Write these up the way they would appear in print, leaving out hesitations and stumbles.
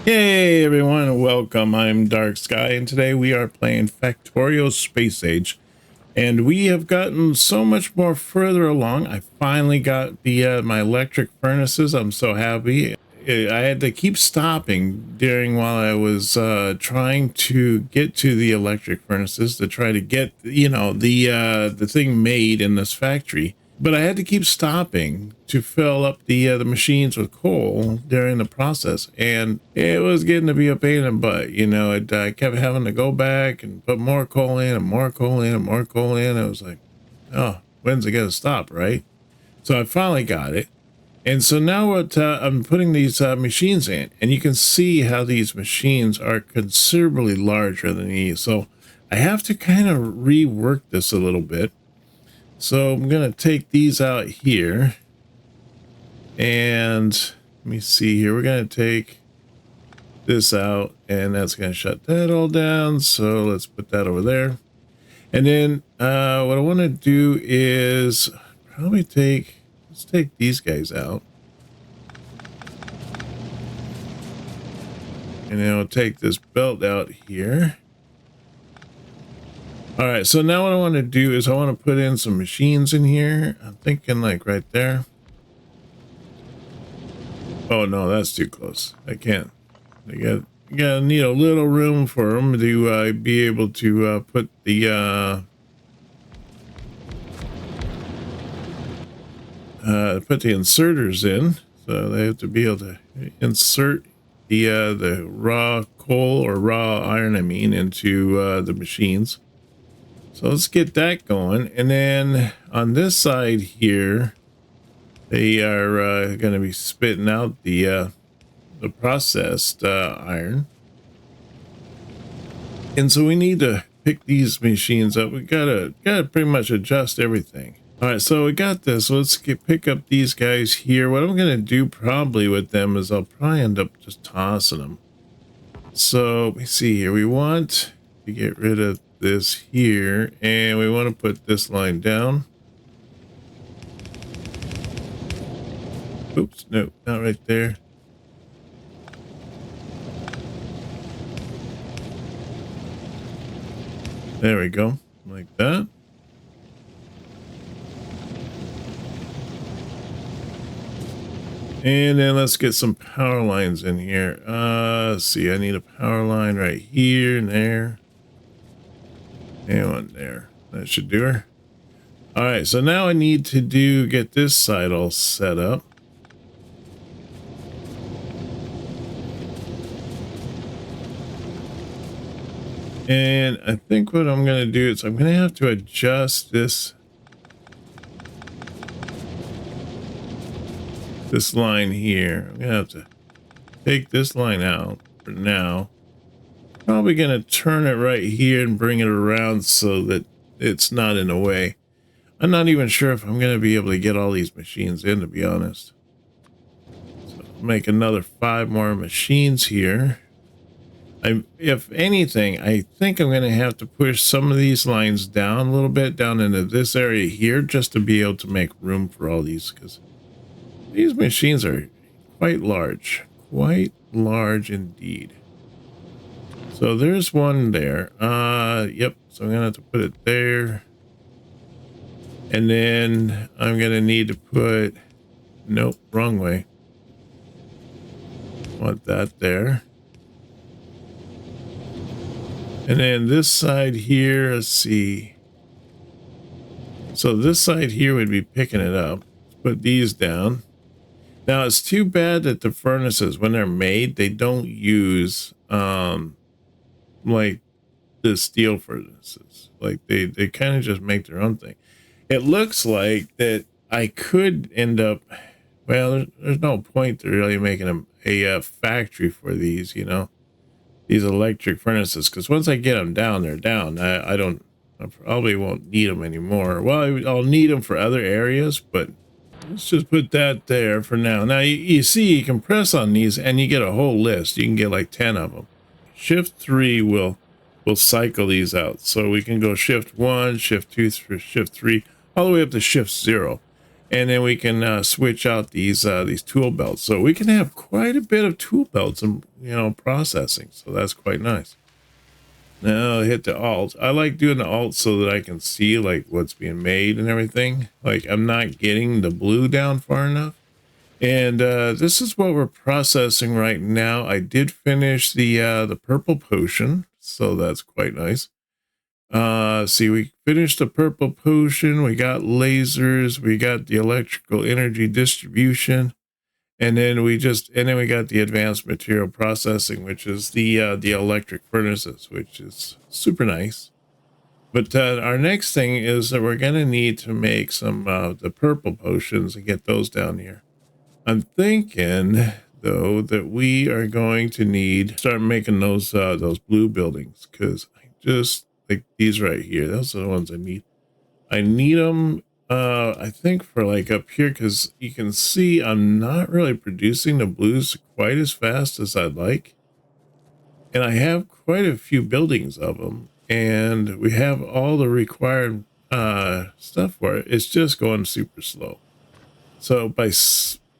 Hey everyone, welcome. I'm Dark Sky, and today we are playing Factorio Space Age, and we have gotten so much more further along. I finally got the my electric furnaces. I'm so happy. I had to keep stopping during while I was trying to get to the electric furnaces to try to get the thing made in this factory. But I had to keep stopping to fill up the machines with coal during the process, and it was getting to be a pain in the butt. I kept having to go back and put more coal in and more coal in and more coal in. I was like, oh, when's it gonna stop, right? So I finally got it, and so now what I'm putting these machines in, and you can see how these machines are considerably larger than these. So I have to kind of rework this a little bit. So I'm going to take these out here, and let me see here. We're going to take this out, and that's going to shut that all down. So let's put that over there. And then what I want to do is probably let's take these guys out. And then I'll take this belt out here. All right, so now what I want to do is I want to put in some machines in here. I'm thinking like right there. Oh no, that's too close. I can't. You gotta need a little room for them to be able to put the inserters in. So they have to be able to insert the raw coal or raw iron, I mean, into the machines. So let's get that going, and then on this side here, they are going to be spitting out the processed iron, and so we need to pick these machines up. We gotta pretty much adjust everything. All right, so we got this. So let's pick up these guys here. What I'm going to do probably with them is I'll probably end up just tossing them. So let me see here. We want to get rid of this here, and we want to put this line down. Oops, no, not right there. There we go, like that. And then let's get some power lines in here. Let's see, I need a power line right here and there. And one there. That should do her. All right, so now I need to get this side all set up. And I think what I'm going to do is I'm going to have to adjust this line here. I'm going to have to take this line out for now. Probably going to turn it right here and bring it around so that it's not in the way. I'm not even sure if I'm going to be able to get all these machines in, to be honest. So make another 5 more machines here. If anything, I think I'm going to have to push some of these lines down a little bit, down into this area here, just to be able to make room for all these, because these machines are quite large indeed. So there's one there. Yep. So I'm going to have to put it there. And then I'm going to need to put, nope, wrong way. Want that there. And then this side here, let's see. So this side here would be picking it up. Let's put these down. Now it's too bad that the furnaces, when they're made, they don't use like the steel furnaces. Like they kind of just make their own thing. It looks like that I could end up, well, there's no point to really making a factory for these, these electric furnaces, because once I get them down, they're down. I probably won't need them anymore. Well, I'll need them for other areas, but let's just put that there for now. Now you see, you can press on these and you get a whole list. You can get like 10 of them. Shift 3 will cycle these out, so we can go shift 1, shift 2, shift 3, all the way up to shift 0. and then we can switch out these tool belts. So we can have quite a bit of tool belts and processing. So that's quite nice. Now hit the alt. I like doing the alt so that I can see like what's being made and everything. Like I'm not getting the blue down far enough. And this is what we're processing right now. I did finish the purple potion, so that's quite nice. See, we finished the purple potion. We got lasers. We got the electrical energy distribution. And then we got the advanced material processing, which is the electric furnaces, which is super nice. But our next thing is that we're going to need to make some the purple potions and get those down here. I'm thinking though that we are going to need start making those blue buildings, because I just like these right here. Those are the ones I need. I need them. I think for like up here, because you can see I'm not really producing the blues quite as fast as I'd like. And I have quite a few buildings of them, and we have all the required stuff for it. It's just going super slow. So by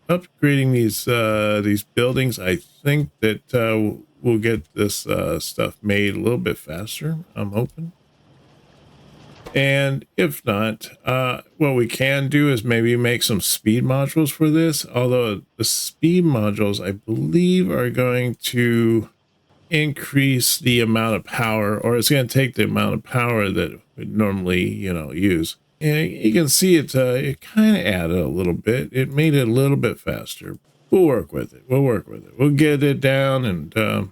upgrading these buildings, I think that we'll get this stuff made a little bit faster, I'm hoping. And if not, what we can do is maybe make some speed modules for this. Although the speed modules, I believe, are going to increase the amount of power, or it's going to take the amount of power that we normally, use. And you can see it kind of added a little bit. It made it a little bit faster. We'll work with it. We'll get it down, and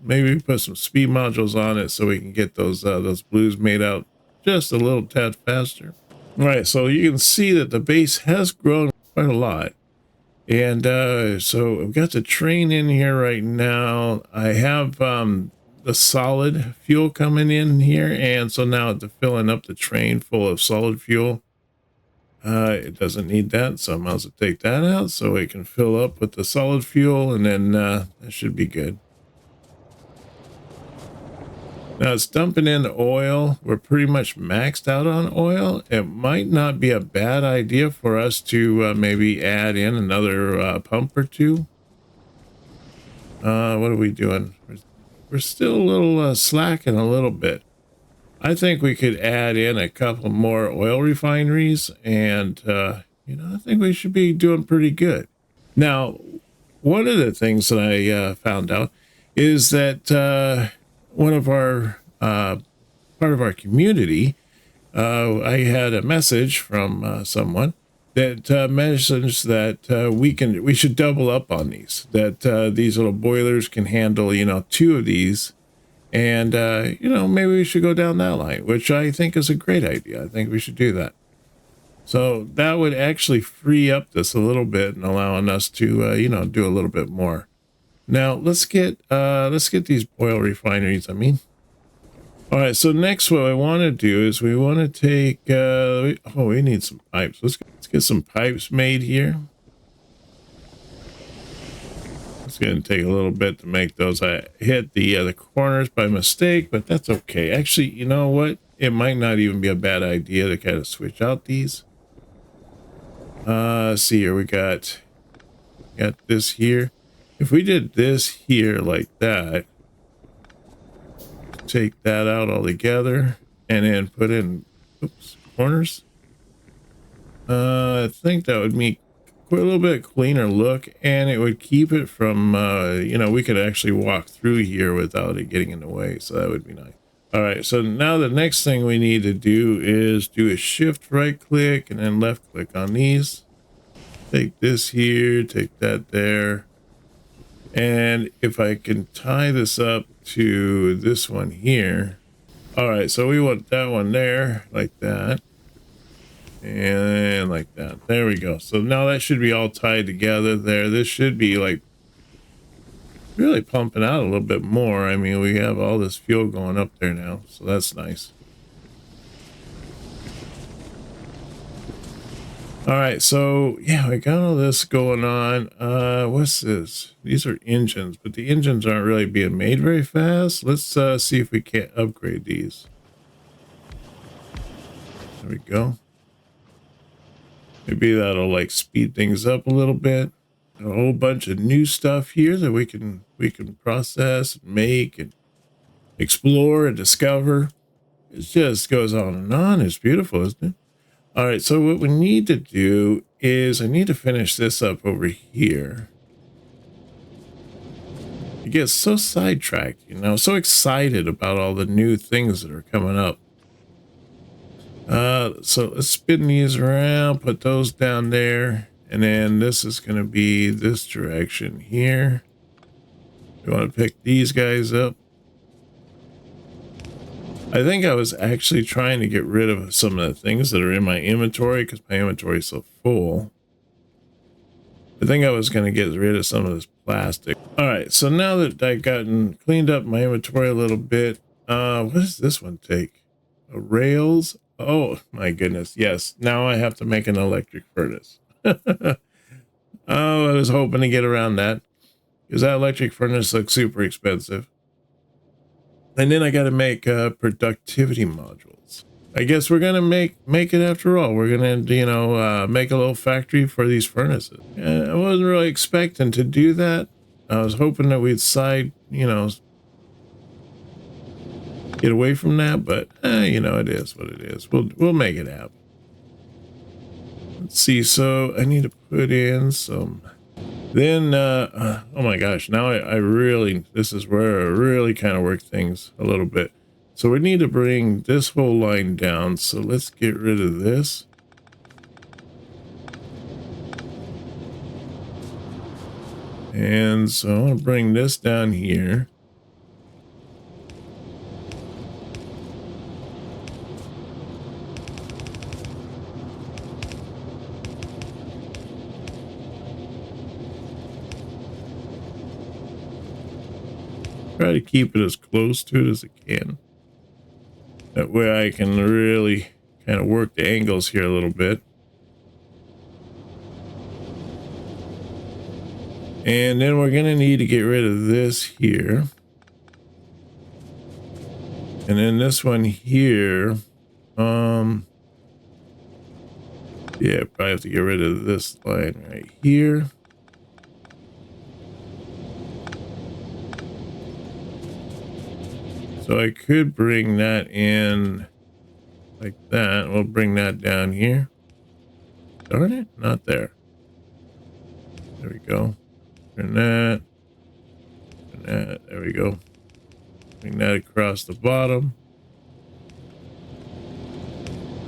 maybe put some speed modules on it so we can get those blues made out just a little tad faster. All right, so you can see that the base has grown quite a lot. And so I've got the train in here right now. I have the solid fuel coming in here, and so now to filling up the train full of solid fuel, it doesn't need that, so I might as well take that out so it can fill up with the solid fuel, and then that should be good. Now it's dumping in the oil. We're pretty much maxed out on oil. It might not be a bad idea for us to maybe add in another pump or two. What are we doing? We're still a little slacking a little bit. I think we could add in a couple more oil refineries, and I think we should be doing pretty good. Now, one of the things that I found out is that one of our part of our community, I had a message from someone that mentions that we should double up on these. That these little boilers can handle 2 of these, and maybe we should go down that line, which I think is a great idea. I think we should do that. So that would actually free up this a little bit and allowing us to do a little bit more. Now let's get these oil refineries. All right. So next, what I want to do is we want to take. We need some pipes. Let's get some pipes made here. It's going to take a little bit to make those. I hit the corners by mistake, but that's okay. Actually, you know what? It might not even be a bad idea to kind of switch out these. See here, we got this here. If we did this here like that, take that out altogether, and then put in corners. I think that would make a little bit cleaner look, and it would keep it from we could actually walk through here without it getting in the way, so that would be nice. All right, so now the next thing we need to do is do a shift right click and then left click on these. Take this here, take that there. And if I can tie this up to this one here. All right, so we want that one there, like that. And like that. There we go. So now that should be all tied together there. This should be like really pumping out a little bit more. I mean, we have all this fuel going up there now, so that's nice. All right, so yeah, we got all this going on. What's this? These are engines, but the engines aren't really being made very fast. Let's see if we can't upgrade these. There we go. Maybe that'll like speed things up a little bit. A whole bunch of new stuff here that we can process and make and explore and discover. It just goes on and on. It's beautiful, isn't it? All right, so what we need to do is I need to finish this up over here. You get so sidetracked, you know, so excited about all the new things that are coming up. So let's spin these around, put those down there, and then this is going to be this direction here. You want to pick these guys up. I think I was actually trying to get rid of some of the things that are in my inventory because my inventory is so full. I think I was going to get rid of some of this plastic. All right, so now that I've cleaned up my inventory a little bit, what does this one take? Rails? Oh my goodness, yes. Now I have to make an electric furnace. Oh, I was hoping to get around that because that electric furnace looks super expensive. And then I got to make productivity modules. I guess we're gonna make it after all. We're gonna, you know, make a little factory for these furnaces. I wasn't really expecting to do that. I was hoping that we'd you know, get away from that, but you know, it is what it is. We'll make it happen. Let's see. So I need to put in some. Then, oh my gosh, now I really, this is where I really kind of work things a little bit. So we need to bring this whole line down. So let's get rid of this. And so I want to bring this down here. Try to keep it as close to it as I can. That way I can really kind of work the angles here a little bit. And then we're going to need to get rid of this here. And then this one here. Yeah, probably have to get rid of this line right here. So I could bring that in like that. We'll bring that down here. Darn it, not there. There we go. Turn that. Turn that. There we go. Bring that across the bottom.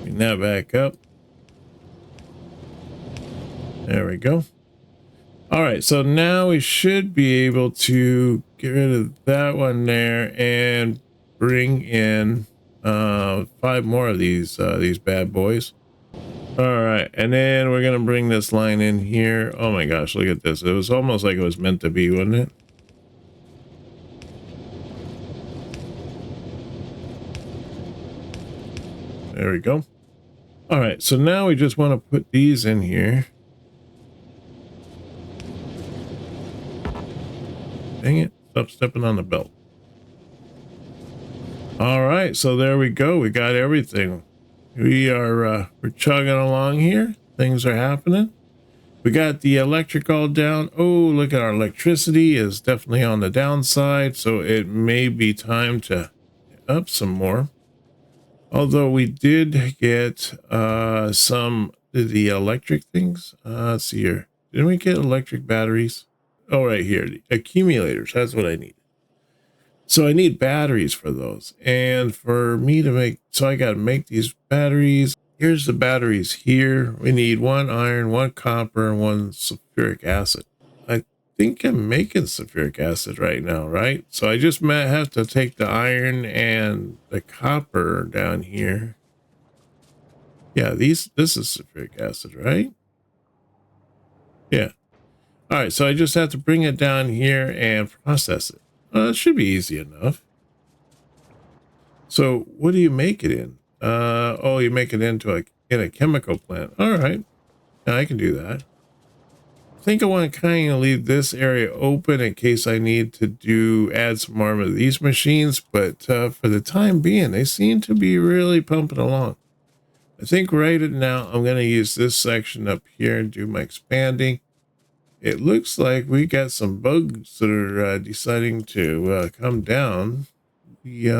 Bring that back up. There we go. All right, so now we should be able to get rid of that one there and bring in 5 more of these bad boys. All right, and then we're gonna bring this line in here. Oh my gosh, look at this. It was almost like it was meant to be, wasn't it? There we go. All right, so now we just want to put these in here. Dang it, stop stepping on the belt. All right, so there we go. We got everything. We're chugging along here. Things are happening. We got the electric all down. Oh, look at our electricity is definitely on the downside, so it may be time to up some more. Although we did get some of the electric things. Let's see here. Didn't we get electric batteries? Oh, right here, the accumulators. That's what I need. So I need batteries for those. And for me to make, so I got to make these batteries. Here's the batteries here. We need 1 iron, 1 copper, and 1 sulfuric acid. I think I'm making sulfuric acid right now, right? So I just might have to take the iron and the copper down here. Yeah, this is sulfuric acid, right? Yeah. All right, so I just have to bring it down here and process it. It should be easy enough. So what do you make it in? Oh, you make it into in a chemical plant. All right, yeah, I can do that. I think I want to kind of leave this area open in case I need to add some more of these machines. But for the time being, they seem to be really pumping along. I think right now I'm going to use this section up here and do my expanding. It looks like we got some bugs that are deciding to come down. We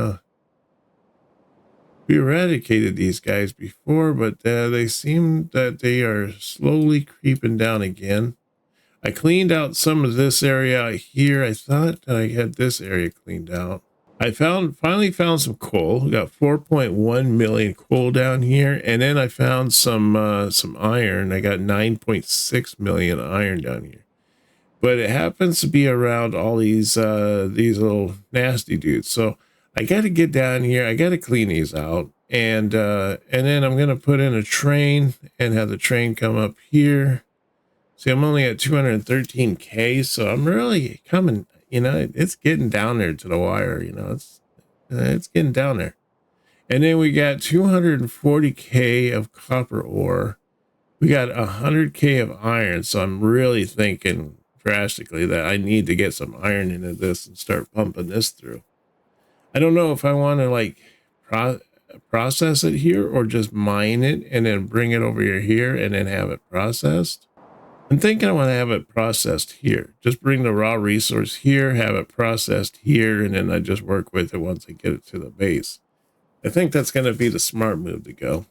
eradicated these guys before, but they seem that they are slowly creeping down again. I cleaned out some of this area out here. I thought that I had this area cleaned out. I finally found some coal. We got 4.1 million coal down here, and then I found some iron. I got 9.6 million iron down here. But it happens to be around all these little nasty dudes. So I got to get down here. I got to clean these out, and then I'm gonna put in a train and have the train come up here. See, I'm only at 213K, so I'm really coming. You know, it's getting down there to the wire. You know, it's getting down there. And then we got 240K of copper ore. We got 100K of iron. So I'm really thinking drastically that I need to get some iron into this and start pumping this through. I don't know if I want to like process it here or just mine it and then bring it over here and then have it processed. I'm thinking I want to have it processed here. Just bring the raw resource here, have it processed here, and then I just work with it once I get it to the base. I think that's going to be the smart move to go.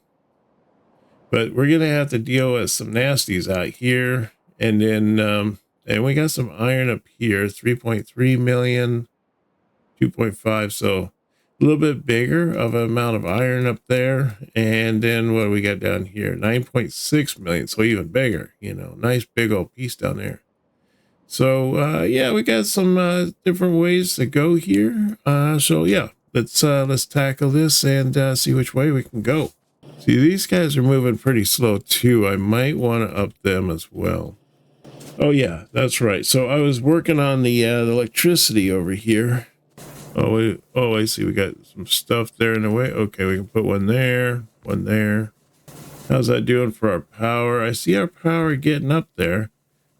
But we're going to have to deal with some nasties out here. And then and we got some iron up here, 3.3 million, 2.5. So a little bit bigger of an amount of iron up there. And then what do we got down here? 9.6 million. So even bigger, you know, nice big old piece down there. So yeah, we got some different ways to go here. So yeah, let's tackle this and see which way we can go. See, these guys are moving pretty slow too. I might want to up them as well. Oh yeah, that's right. So I was working on the electricity over here. Oh, I see. We got some stuff there in the way. Okay, we can put one there, one there. How's that doing for our power? I see our power getting up there.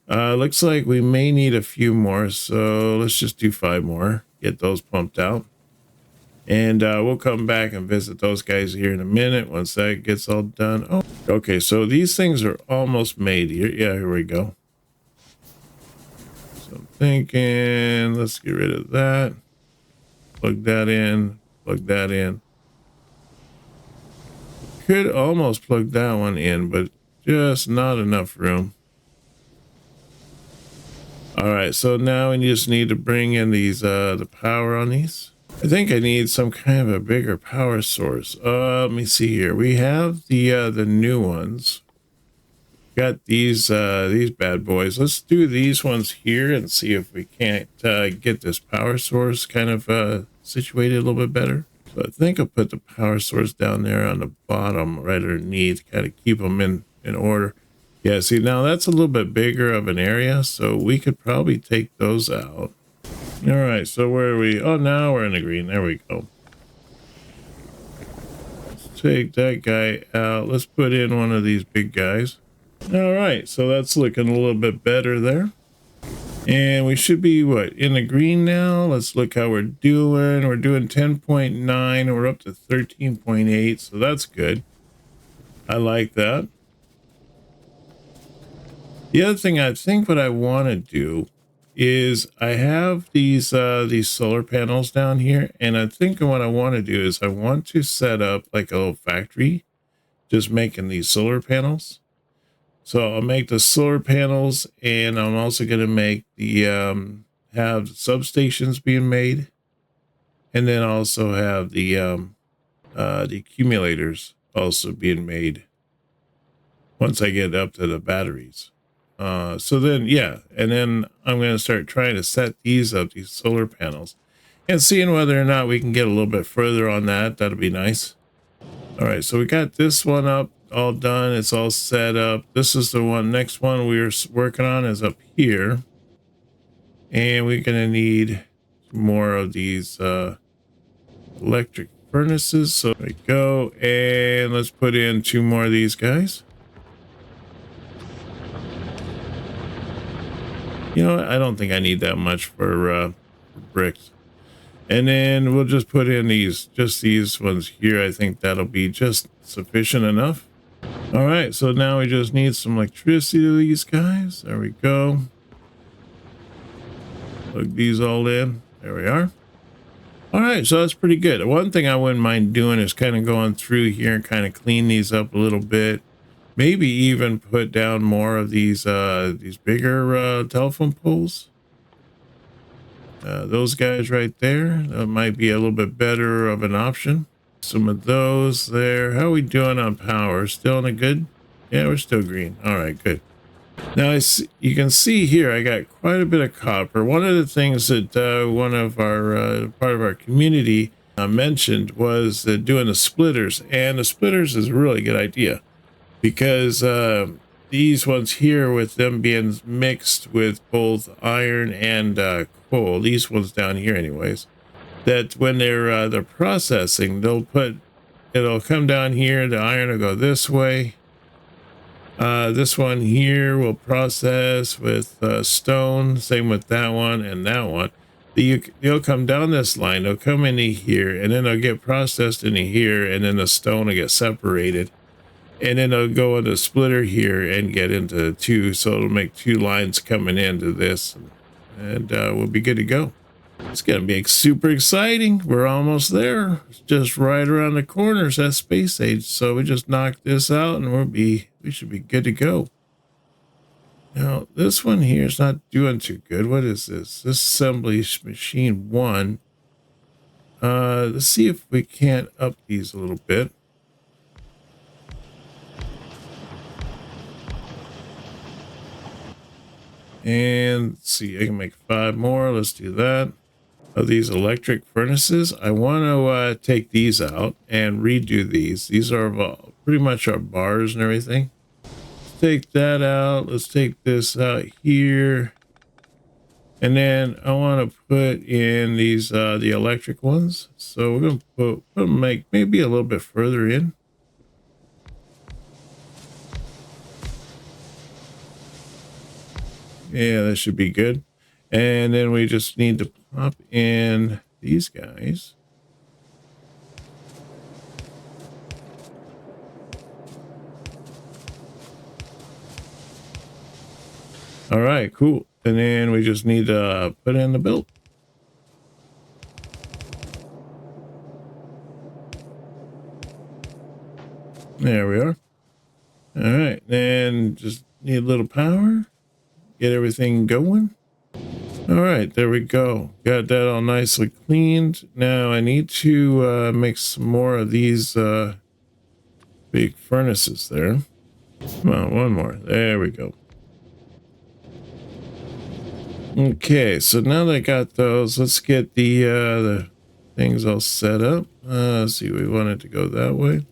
Looks like we may need a few more, so let's just do 5 more. Get those pumped out. And we'll come back and visit those guys here in a minute once that gets all done. Oh, okay, so these things are almost made here. Yeah, here we go. So I'm thinking, let's get rid of that. Plug that in, plug that in. Could almost plug that one in, but just not enough room. All right, so now we just need to bring in these the power on these. I think I need some kind of a bigger power source. Let me see here. We have the new ones. Got these bad boys. Let's do these ones here and see if we can't get this power source kind of situated a little bit better. So I think I'll put the power source down there on the bottom right underneath, kind of keep them in order. Yeah, see, now that's a little bit bigger of an area, so we could probably take those out. All right, so where are we? Oh, now we're in the green. There we go. Let's take that guy out. Let's put in one of these big guys. All right, so that's looking a little bit better there. And we should be, what, in the green now? Let's look how we're doing. We're doing 10.9. We're up to 13.8, so that's good. I like that. The other thing I think what I want to do is I have these solar panels down here, and I think what I want to do is I want to set up like a little factory just making these solar panels. So I'll make the solar panels, and I'm also going to make the have substations being made, and then also have the accumulators also being made once I get up to the batteries. So then, yeah, and then I'm going to start trying to set these up, these solar panels, and seeing whether or not we can get a little bit further on that. That'll be nice. All right, so we got this one up, all done. It's all set up. This is the one. Next one we are working on is up here, and we're going to need more of these electric furnaces. So there we go, and let's put in 2 more of these guys. You know, I don't think I need that much for bricks. And then we'll just put in just these ones here. I think that'll be just sufficient enough. All right, so now we just need some electricity to these guys. There we go. Plug these all in. There we are. All right, so that's pretty good. One thing I wouldn't mind doing is kind of going through here and kind of clean these up a little bit. Maybe even put down more of these bigger telephone poles. Those guys right there, that might be a little bit better of an option. Some of those there. How are we doing on power? Still in a good? Yeah, we're still green. All right, good. Now you can see here I got quite a bit of copper. One of the things that one of our part of our community mentioned was doing the splitters, and the splitters is a really good idea because these ones here, with them being mixed with both iron and coal, these ones down here anyways, that when they're processing, it'll come down here, the iron will go this way. This one here will process with stone, same with that one and that one. They'll come down this line, they'll come into here, and then they'll get processed into here, and then the stone will get separated. And then they'll go into the splitter here and get into two, so it'll make two lines coming into this, and we'll be good to go. It's gonna be super exciting. We're almost there. It's just right around the corner. It's that space age, so we just knock this out, and we should be good to go. Now this one here is not doing too good. What is this? This assembly machine 1. Let's see if we can't up these a little bit. And let's see, I can make 5 more. Let's do that. Of these electric furnaces, I want to take these out and redo these. These are pretty much our bars and everything. Let's take that out. Let's take this out here. And then I want to put in these the electric ones. So we're going to make maybe a little bit further in. Yeah, that should be good. And then we just need to pop in these guys. All right, cool. And then we just need to put in the belt. There we are. All right, then just need a little power. Get everything going. All right, there we go. Got that all nicely cleaned. Now I need to make some more of these big furnaces there. Come on, one more. There we go. Okay, so now that I got those, let's get the things all set up. Let's see, we wanted to go that way.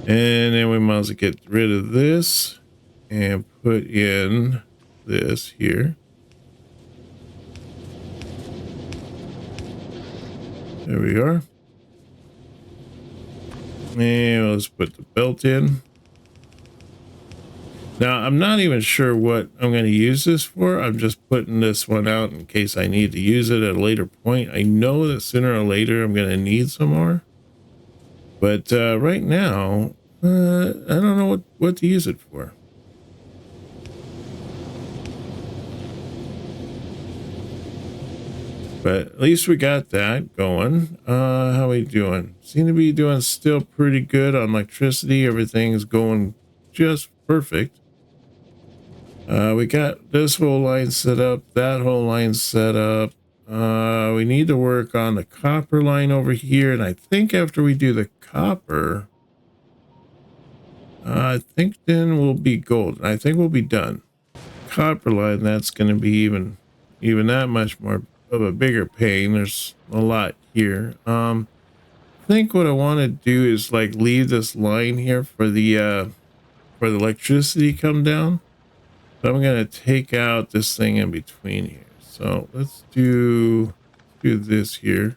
And then we might as well get rid of this and put in this here. There we are. And let's put the belt in. Now, I'm not even sure what I'm going to use this for. I'm just putting this one out in case I need to use it at a later point. I know that sooner or later I'm going to need some more. But right now, I don't know what to use it for. But at least we got that going. How are we doing? Seem to be doing still pretty good on electricity. Everything's going just perfect. We got this whole line set up, that whole line set up. We need to work on the copper line over here. And I think after we do the copper, I think then we'll be golden. I think we'll be done. Copper line, that's going to be even that much more of a bigger pain. There's a lot here. I think what I want to do is like leave this line here for the electricity come down. So I'm going to take out this thing in between here. So let's do this here.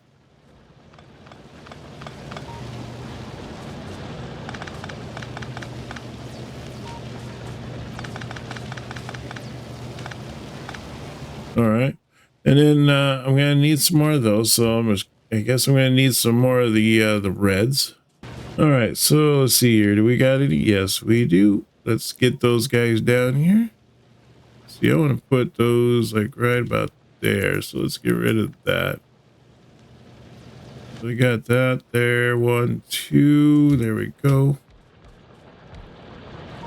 All right. And then I'm gonna need some more of those. So I guess I'm gonna need some more of the reds. All right. So let's see here. Do we got any? Yes, we do. Let's get those guys down here. See, I want to put those like right about there. So let's get rid of that. We got that there. 1, 2. There we go.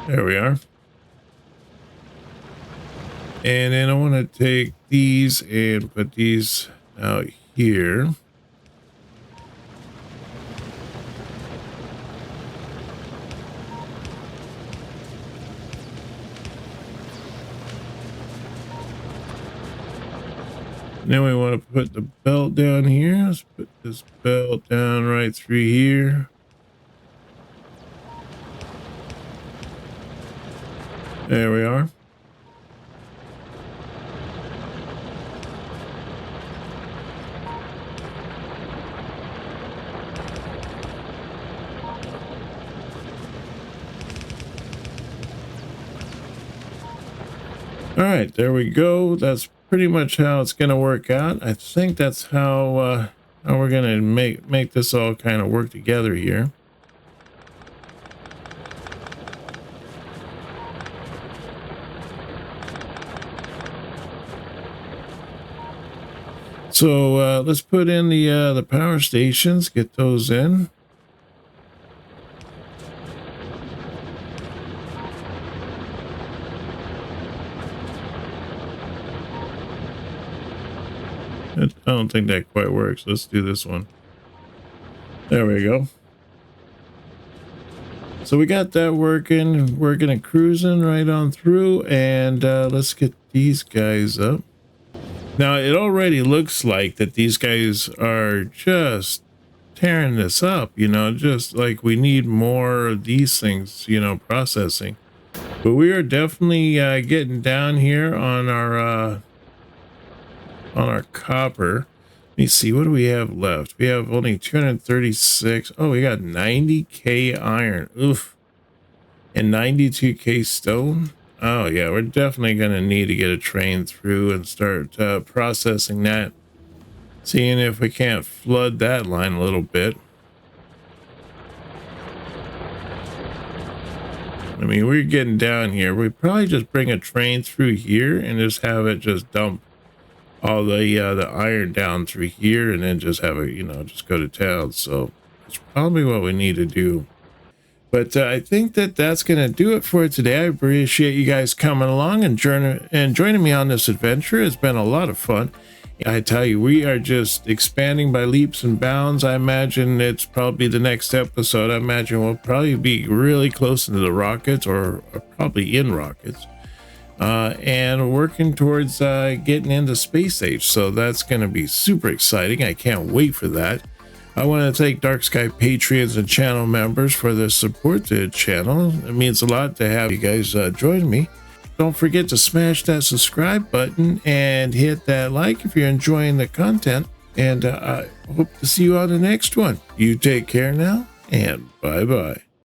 There we are. And then I want to take these and put these out here. And then we want to put the belt down here. Let's put this belt down right through here. There we are. All right, there we go. That's pretty much how it's going to work out. I think that's how we're going to make this all kind of work together here. So let's put in the power stations, get those in. I don't think that quite works. Let's do this one. There we go. So we got that working. We're gonna cruising right on through, and let's get these guys up. Now it already looks like that these guys are just tearing this up, you know, just like we need more of these things, you know, processing. But we are definitely getting down here on our copper. Let me see, what do we have left? We have only 236. Oh, we got 90k iron. Oof. And 92k stone. Oh yeah, we're definitely gonna need to get a train through and start processing that, seeing if we can't flood that line a little bit. I mean, we're getting down here. We probably just bring a train through here and just have it just dump all the iron down through here, and then just have it, you know, just go to town. So that's probably what we need to do. But I think that that's going to do it for today. I appreciate you guys coming along and joining me on this adventure. It's been a lot of fun. I tell you, we are just expanding by leaps and bounds. I imagine it's probably the next episode. I imagine we'll probably be really close to the rockets, or probably in rockets. And working towards getting into space age. So that's going to be super exciting. I can't wait for that. I want to thank Dark Sky Patrons and channel members for their support to the channel. It means a lot to have you guys join me. Don't forget to smash that subscribe button and hit that like if you're enjoying the content. And I hope to see you on the next one. You take care now, and bye-bye.